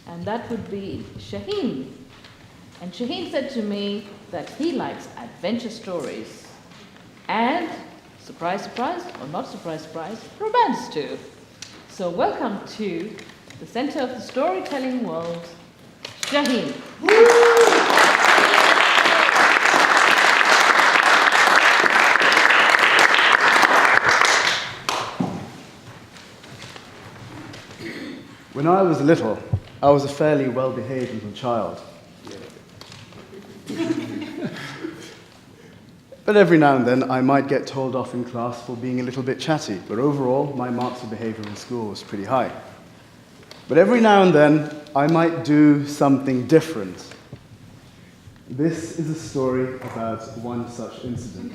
and that would be Shaheen. And Shaheen said to me that he likes adventure stories and, surprise, surprise, or not surprise, surprise, romance too. So welcome to the center of the storytelling world, Shaheen. When I was little, I was a fairly well-behaved little child. But every now and then, I might get told off in class for being a little bit chatty, but overall, my marks for behavior in school was pretty high. But every now and then, I might do something different. This is a story about one such incident.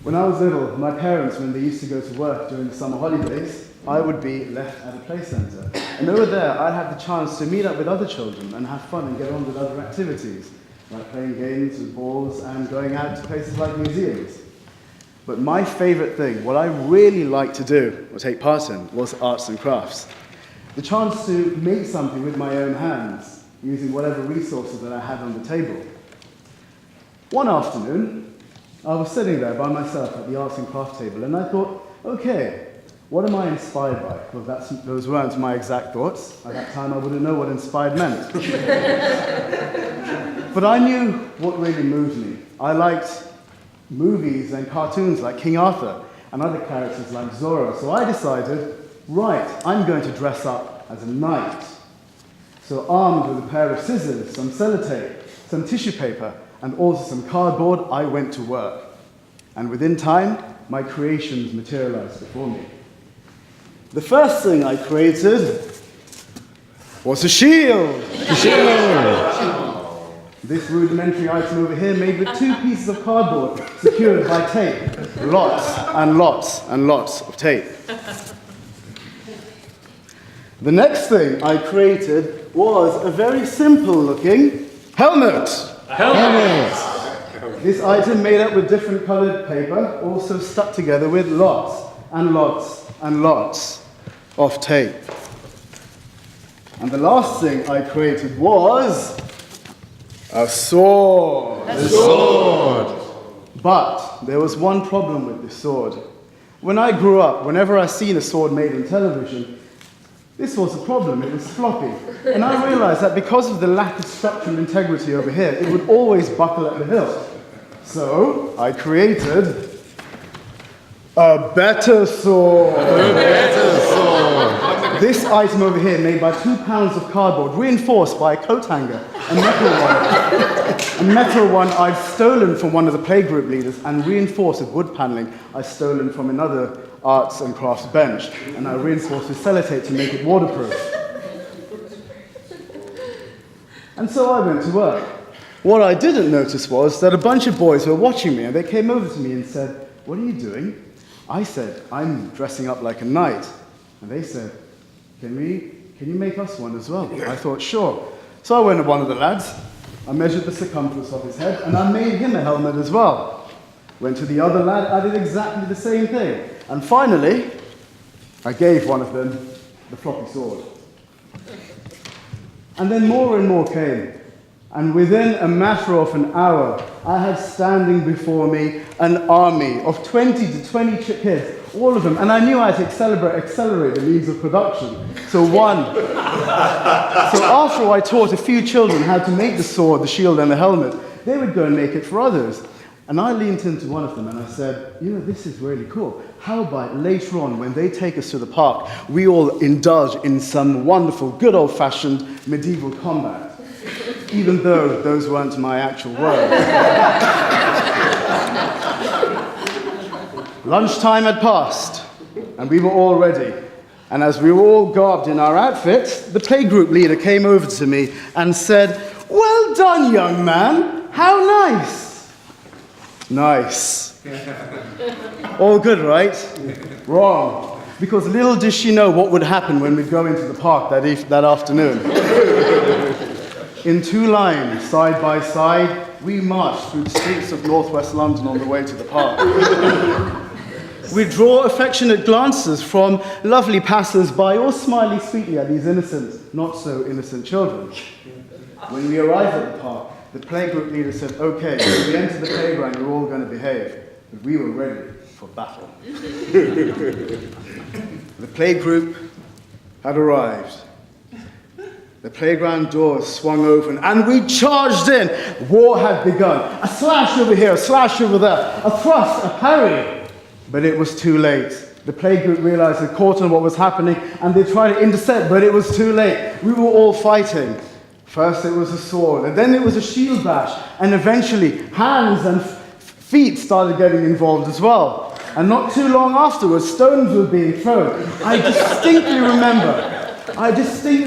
When I was little, my parents, when they used to go to work during the summer holidays, I would be left at a play centre. And over there, I'd have the chance to meet up with other children and have fun and get on with other activities, like playing games with balls and going out to places like museums. But my favourite thing, what I really liked to do, or take part in, was arts and crafts. The chance to make something with my own hands, using whatever resources that I had on the table. One afternoon, I was sitting there by myself at the arts and craft table, and I thought, okay, what am I inspired by? Well, those weren't my exact thoughts. At that time, I wouldn't know what inspired meant. But I knew what really moved me. I liked movies and cartoons like King Arthur and other characters like Zorro. So I decided, right, I'm going to dress up as a knight. So armed with a pair of scissors, some sellotape, some tissue paper, and also some cardboard, I went to work. And within time, my creations materialized before me. The first thing I created was a shield. This rudimentary item over here made with 2 pieces of cardboard secured by tape. Lots and lots and lots of tape. The next thing I created was a very simple looking helmet. This item made up with different colored paper, also stuck together with lots and lots and lots of tape. And the last thing I created was a sword. A sword. But there was one problem with this sword. When I grew up, whenever I seen a sword made on television, this was a problem. It was floppy. And I realized that because of the lack of structural integrity over here, it would always buckle at the hilt. So I created a better sword. A better sword. This item over here, made by 2 pounds of cardboard, reinforced by a coat hanger, a metal one. A metal one I'd stolen from one of the playgroup leaders, and reinforced with wood paneling I'd stolen from another arts and crafts bench, and I reinforced with sellotape to make it waterproof. And so I went to work. What I didn't notice was that a bunch of boys were watching me, and they came over to me and said, "What are you doing?" I said, "I'm dressing up like a knight." And they said, Can you make us one as well?" I thought, sure. So I went to one of the lads, I measured the circumference of his head, and I made him a helmet as well. Went to the other lad, I did exactly the same thing. And finally, I gave one of them the floppy sword. And then more and more came. And within a matter of an hour, I had standing before me an army of 20 to 20 kids, all of them. And I knew I had to accelerate the means of production. So after I taught a few children how to make the sword, the shield, and the helmet, they would go and make it for others. And I leaned into one of them and I said, this is really cool. How about later on, when they take us to the park, we all indulge in some wonderful, good old-fashioned medieval combat? Even though those weren't my actual words. Lunchtime had passed, and we were all ready. And as we were all garbed in our outfits, the playgroup leader came over to me and said, "Well done, young man. How nice." Nice. All good, right? Wrong. Because little did she know what would happen when we'd go into the park that afternoon. In 2 lines, side by side, we marched through the streets of northwest London on the way to the park. We'd draw affectionate glances from lovely passers-by, all smiling sweetly at these innocent, not-so-innocent children. When we arrived at the park, the playgroup leader said, "Okay, when we enter the playground, you're all going to behave." But we were ready for battle. The playgroup had arrived. The playground doors swung open, and we charged in. War had begun. A slash over here, a slash over there, a thrust, a parry. But it was too late. The playgroup realized they caught on what was happening, and they tried to intercept, but it was too late. We were all fighting. First it was a sword, and then it was a shield bash, and eventually hands and feet started getting involved as well. And not too long afterwards, stones were being thrown. I distinctly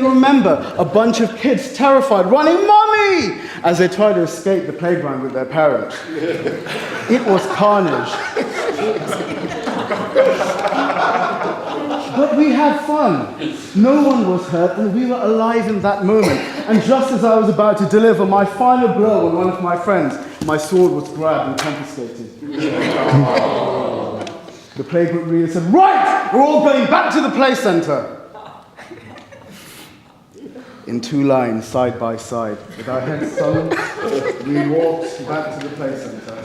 remember a bunch of kids terrified, running, "Mommy!" as they tried to escape the playground with their parents. It was carnage. But we had fun. No one was hurt, and we were alive in that moment. And just as I was about to deliver my final blow on one of my friends, my sword was grabbed and confiscated. The playgroup leader said, "Right, we're all going back to the play center." In two lines, side by side, with our heads sunk, we walked back to the play center.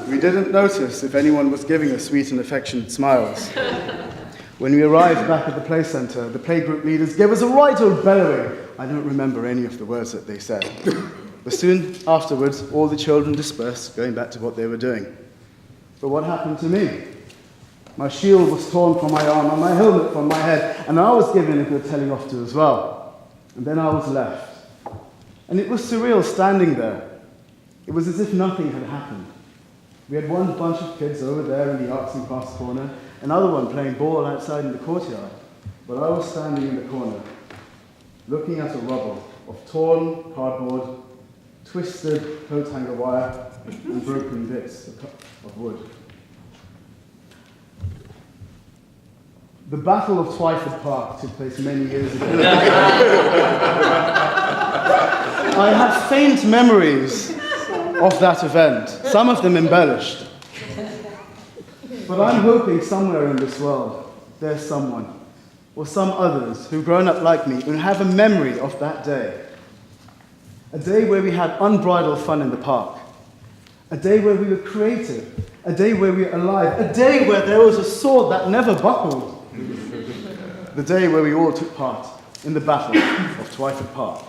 We didn't notice if anyone was giving us sweet and affectionate smiles. When we arrived back at the play center, the playgroup leaders gave us a right old bellowing. I don't remember any of the words that they said. But soon afterwards, all the children dispersed, going back to what they were doing. But what happened to me? My shield was torn from my arm and my helmet from my head, and I was given a good telling off to as well. And then I was left. And it was surreal standing there. It was as if nothing had happened. We had one bunch of kids over there in the arts and crafts corner, another one playing ball outside in the courtyard. But I was standing in the corner, looking at a rubble of torn cardboard, twisted coat hanger wire, and broken bits of wood. The Battle of Twyford Park took place many years ago. I have faint memories of that event, some of them embellished. But I'm hoping somewhere in this world there's someone, or some others, who've grown up like me, who have a memory of that day. A day where we had unbridled fun in the park. A day where we were creative. A day where we were alive. A day where there was a sword that never buckled. The day where we all took part in the Battle of Twyford Park.